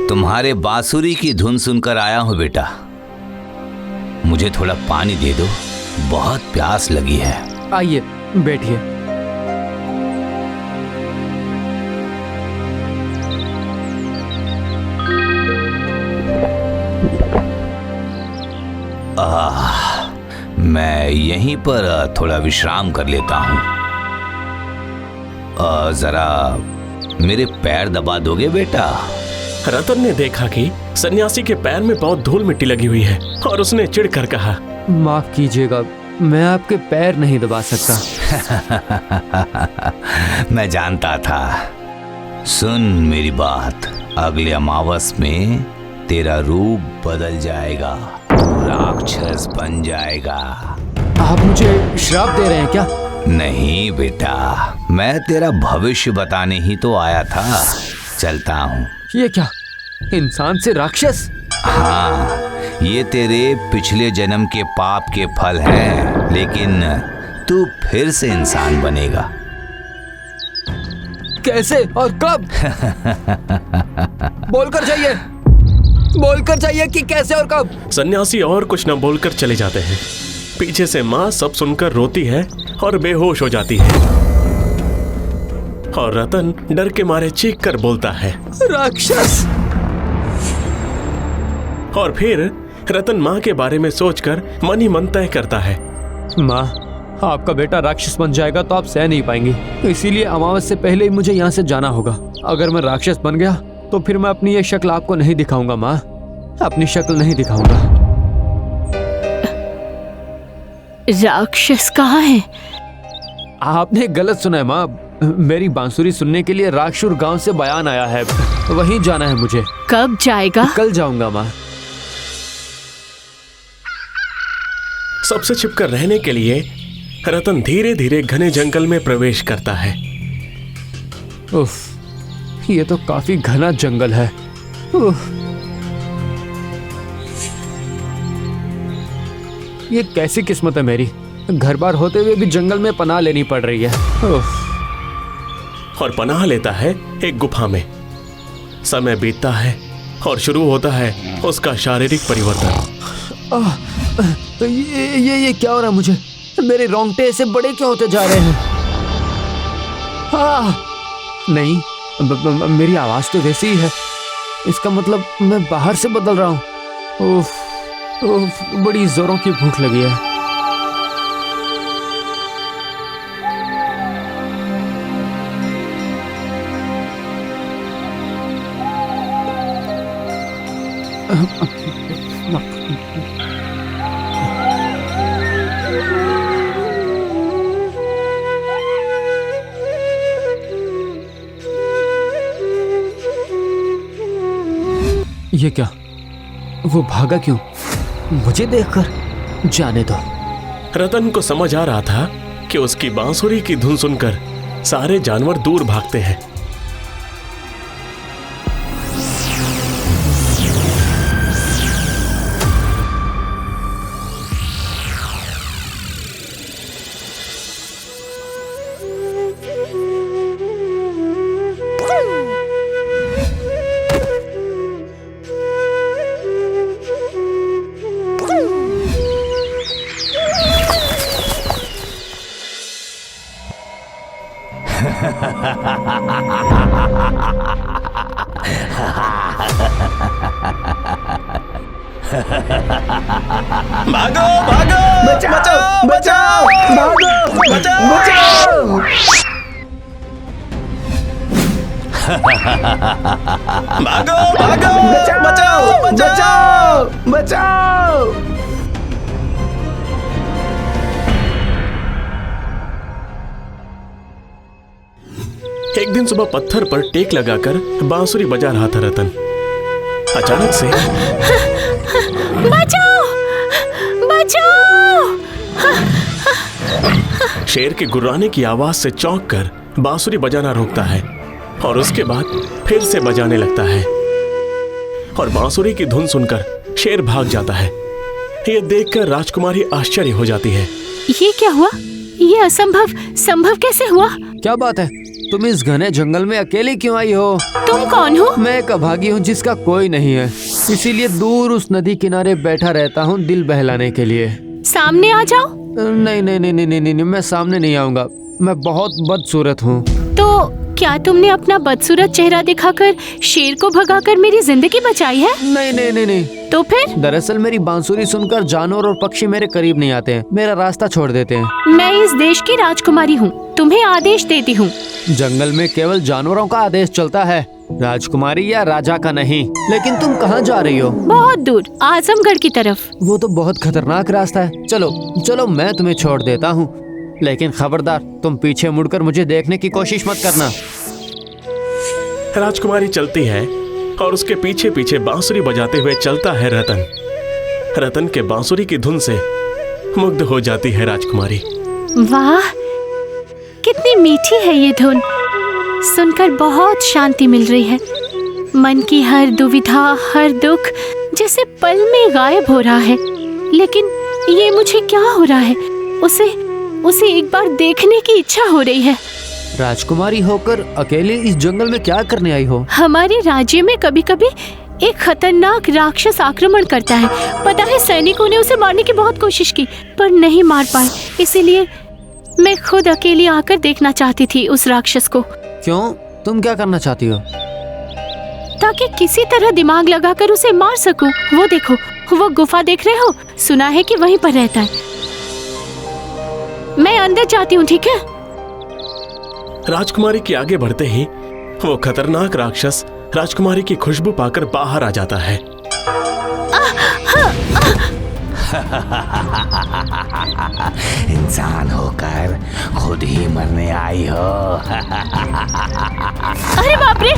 तुम्हारे बांसुरी की धुन सुनकर आया हूं बेटा। मुझे थोड़ा पानी दे दो, बहुत प्यास लगी है। आइए बैठिए। मैं यहीं पर थोड़ा विश्राम कर लेता हूँ। जरा मेरे पैर दबा दोगे बेटा? रतन ने देखा कि सन्यासी के पैर में बहुत धूल मिट्टी लगी हुई है और उसने चिढ़कर कहा, माफ कीजिएगा, मैं आपके पैर नहीं दबा सकता। मैं जानता था। सुन मेरी बात, अगले अमावस में तेरा रूप बदल जाएगा, राक्षस बन जाएगा। आप मुझे श्राप दे रहे हैं क्या? नहीं बेटा, मैं तेरा भविष्य बताने ही तो आया था। चलता हूँ। ये क्या, इंसान से राक्षस? हाँ, ये तेरे पिछले जन्म के पाप के फल हैं, लेकिन तू फिर से इंसान बनेगा। कैसे और कब? बोलकर जाइए, बोलकर जाइए कि कैसे और कब। सन्यासी और कुछ न बोलकर चले जाते हैं। पीछे से माँ सब सुनकर रोती है और बेहोश हो जाती है और रतन डर के मारे चीख कर बोलता है, राक्षस। और फिर रतन माँ के बारे में सोचकर मन ही मन तय करता है, माँ, आपका बेटा राक्षस बन जाएगा तो आप सह नहीं पाएंगी, इसीलिए अमावस से पहले ही मुझे यहाँ से जाना होगा। अगर मैं राक्षस बन गया तो फिर मैं अपनी ये शक्ल आपको नहीं दिखाऊंगा माँ, अपनी शक्ल नहीं दिखाऊंगा। राक्षस कहाँ है? आपने गलत सुना है माँ, मेरी बांसुरी सुनने के लिए राक्षुर गांव से बयान आया है, वहीं जाना है मुझे। कब जाएगा? कल जाऊंगा माँ। सबसे छिपकर रहने के लिए रतन धीरे धीरे घने जंगल में प्रवेश करता है। उफ, ये तो काफी घना जंगल है। उफ, ये कैसी किस्मत है मेरी, घर बार होते हुए भी जंगल में पनाह लेनी पड़ रही है। और पनाह लेता है एक गुफा में। समय बीतता है और शुरू होता है उसका शारीरिक परिवर्तन। ये क्या हो रहा है मुझे? मेरे रोंगटे ऐसे बड़े क्यों होते जा रहे हैं? नहीं, मेरी आवाज तो वैसी ही है, इसका मतलब मैं बाहर से बदल रहा हूँ। उफ, बड़ी जोरों की भूख लगी है। ये क्या, वो भागा क्यों मुझे देखकर? जाने दो। रतन को समझ आ रहा था कि उसकी बांसुरी की धुन सुनकर सारे जानवर दूर भागते हैं। भागो भागो, बचाओ बचाओ, भागो बचाओ, भागो भागो, बचाओ बचाओ बचाओ। एक दिन सुबह पत्थर पर टेक लगाकर बांसुरी बजा रहा था रतन। अचानक से बचाओ बचाओ। शेर के गुर्राने की आवाज से चौंक कर बांसुरी बजाना रोकता है और उसके बाद फिर से बजाने लगता है और बांसुरी की धुन सुनकर शेर भाग जाता है। ये देखकर राजकुमारी आश्चर्य हो जाती है। ये क्या हुआ? ये असंभव संभव कैसे हुआ? क्या बात है? तुम इस घने जंगल में अकेली क्यों आई हो? तुम कौन हो? मैं एक अभागी हूँ जिसका कोई नहीं है, इसीलिए दूर उस नदी किनारे बैठा रहता हूँ दिल बहलाने के लिए। सामने आ जाओ। नहीं नहीं नहीं नहीं नहीं नहीं, मैं सामने नहीं आऊंगा। मैं बहुत बदसूरत हूँ। तो क्या तुमने अपना बदसूरत चेहरा दिखाकर शेर को भगाकर मेरी जिंदगी बचाई है? नहीं नहीं नहीं नहीं। तो फिर? दरअसल मेरी बांसुरी सुनकर जानवर और पक्षी मेरे करीब नहीं आते हैं, मेरा रास्ता छोड़ देते हैं। मैं इस देश की राजकुमारी हूँ, तुम्हें आदेश देती हूँ। जंगल में केवल जानवरों का आदेश चलता है, राजकुमारी या राजा का नहीं। लेकिन तुम कहाँ जा रही हो? बहुत दूर, आजमगढ़ की तरफ। वो तो बहुत खतरनाक रास्ता है। चलो चलो, मैं तुम्हें छोड़ देता हूँ, लेकिन खबरदार तुम पीछे मुड़कर मुझे देखने की कोशिश मत करना। राजकुमारी चलती है और उसके पीछे पीछे बांसुरी बजाते हुए चलता है रतन। रतन के बांसुरी की धुन से मुग्ध हो जाती है राजकुमारी। वाह, कितनी मीठी है ये धुन, सुनकर बहुत शांति मिल रही है। मन की हर दुविधा, हर दुख जैसे पल में गायब हो रहा है। लेकिन ये मुझे क्या हो रहा है? उसे एक बार देखने की इच्छा हो रही है। राजकुमारी होकर अकेले इस जंगल में क्या करने आई हो? हमारे राज्य में कभी कभी एक खतरनाक राक्षस आक्रमण करता है। पता है, सैनिकों ने उसे मारने की बहुत कोशिश की पर नहीं मार पाए। इसीलिए मैं खुद अकेली आकर देखना चाहती थी उस राक्षस को। क्यों? तुम क्या करना चाहती हो? ताकि किसी तरह दिमाग लगाकर उसे मार सकूं। वो देखो, वो गुफा देख रहे हो? सुना है कि वहीं पर रहता है। मैं अंदर जाती हूँ, ठीक है? राजकुमारी के आगे बढ़ते ही वो खतरनाक राक्षस राजकुमारी की खुशबू पाकर बाहर आ जाता है। इंसान होकर खुद ही मरने आई हो। अरे बाप रे!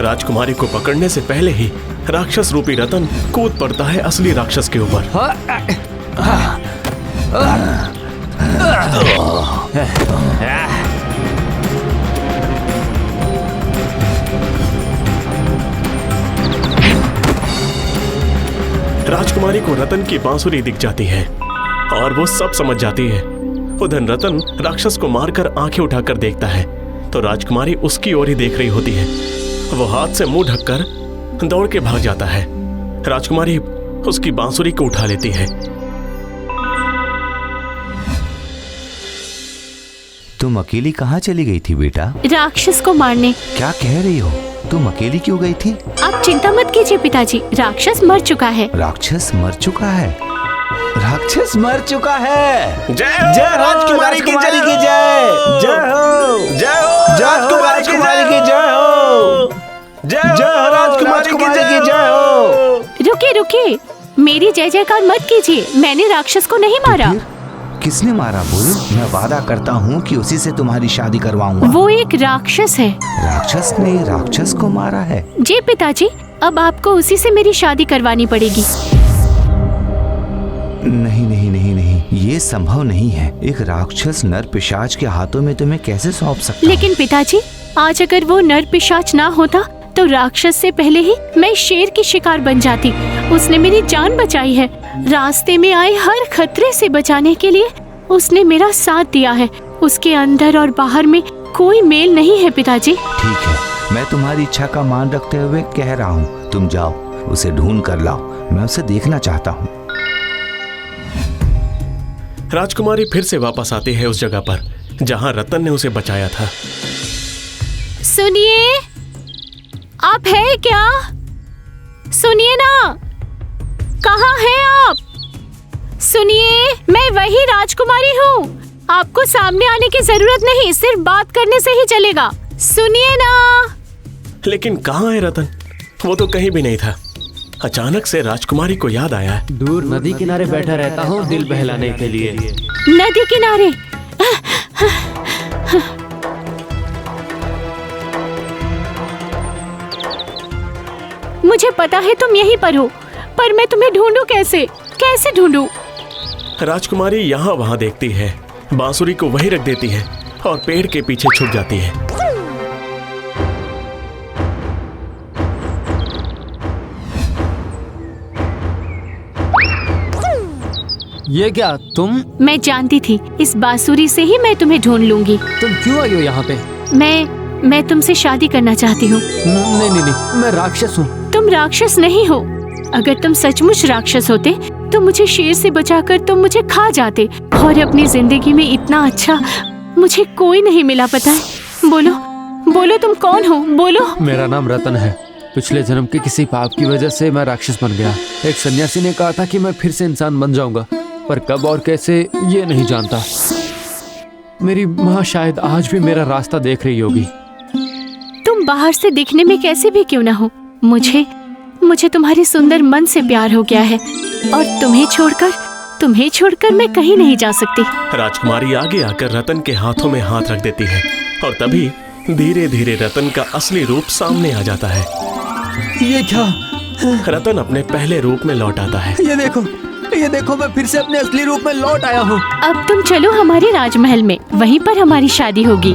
राजकुमारी को पकड़ने से पहले ही राक्षस रूपी रतन कूद पड़ता है असली राक्षस के ऊपर। राजकुमारी को रतन की बांसुरी दिख जाती है और वो सब समझ जाती है। उधर रतन राक्षस को मारकर आंखें उठाकर देखता है तो राजकुमारी उसकी ओर ही देख रही होती है। वो हाथ से मुंह ढककर दौड़ के भाग जाता है। राजकुमारी उसकी बांसुरी को उठा लेती है। तुम अकेली कहाँ चली गई थी बेटा? राक्षस को मारने। क्या कह रही हो? तुम अकेली क्यों गई थी? आप चिंता मत कीजिए पिताजी, राक्षस मर चुका है। राक्षस मर चुका है? राक्षस मर चुका है? जय राजकुमारी की जय! जय हो! जय हो! राजकुमारी की जय हो! जय हो! राजकुमारी की जय हो! रुकिए, मेरी जय जयकार मत कीजिए। मैंने राक्षस को नहीं मारा। किसने मारा? बोलो, मैं वादा करता हूँ कि उसी से तुम्हारी शादी करवाऊंगा। वो एक राक्षस है। राक्षस ने राक्षस को मारा है? जी पिताजी, अब आपको उसी से मेरी शादी करवानी पड़ेगी। नहीं नहीं नहीं नहीं, ये संभव नहीं है। एक राक्षस नर पिशाच के हाथों में तुम्हें कैसे सौंप सकता? लेकिन पिताजी, आज अगर वो नर पिशाच ना होता तो राक्षस से पहले ही मैं शेर की शिकार बन जाती। उसने मेरी जान बचाई है। रास्ते में आए हर खतरे से बचाने के लिए उसने मेरा साथ दिया है। उसके अंदर और बाहर में कोई मेल नहीं है पिताजी। ठीक है, मैं तुम्हारी इच्छा का मान रखते हुए कह रहा हूँ, तुम जाओ, उसे ढूंढ कर लाओ। मैं उसे देखना चाहता हूँ। राजकुमारी फिर से वापस आती है उस जगह पर जहाँ रतन ने उसे बचाया था। सुनिए, आप है क्या? सुनिए ना, कहाँ हैं आप? सुनिए, मैं वही राजकुमारी हूँ। आपको सामने आने की जरूरत नहीं, सिर्फ बात करने से ही चलेगा। सुनिए ना। लेकिन कहाँ है रतन? वो तो कहीं भी नहीं था। अचानक से राजकुमारी को याद आया, दूर नदी किनारे बैठा रहता हूँ दिल बहलाने के लिए। नदी किनारे? मुझे पता है तुम यहीं पर हो, पर मैं तुम्हें ढूंढूं कैसे ढूंढूं? राजकुमारी यहाँ वहाँ देखती है, बांसुरी को वहीं रख देती है और पेड़ के पीछे छुप जाती है। ये क्या तुम मैं जानती थी इस बांसुरी से ही मैं तुम्हें ढूंढ लूंगी। तुम क्यों आई हो यहाँ पे? मैं तुमसे शादी करना चाहती हूँ। नहीं नहीं नहीं, मैं राक्षस हूँ। तुम राक्षस नहीं हो। अगर तुम सचमुच राक्षस होते तो मुझे शेर से बचाकर तुम मुझे खा जाते। और अपनी जिंदगी में इतना अच्छा मुझे कोई नहीं मिला, पता है? बोलो बोलो, तुम कौन हो? बोलो। मेरा नाम रतन है। पिछले जन्म के किसी पाप की वजह से मैं राक्षस बन गया। एक सन्यासी ने कहा था कि मैं फिर से इंसान बन जाऊंगा, पर कब और कैसे ये नहीं जानता। मेरी माँ शायद आज भी मेरा रास्ता देख रही होगी। तुम बाहर से दिखने में कैसे भी क्यों ना हो, मुझे तुम्हारे सुंदर मन से प्यार हो गया है और तुम्हें छोड़कर मैं कहीं नहीं जा सकती। राजकुमारी आगे आकर रतन के हाथों में हाथ रख देती है और तभी धीरे धीरे रतन का असली रूप सामने आ जाता है। ये क्या? रतन अपने पहले रूप में लौट आता है। ये देखो, मैं फिर से अपने असली रूप में लौट आया हूँ। अब तुम चलो हमारे राजमहल में, वहीं पर हमारी शादी होगी।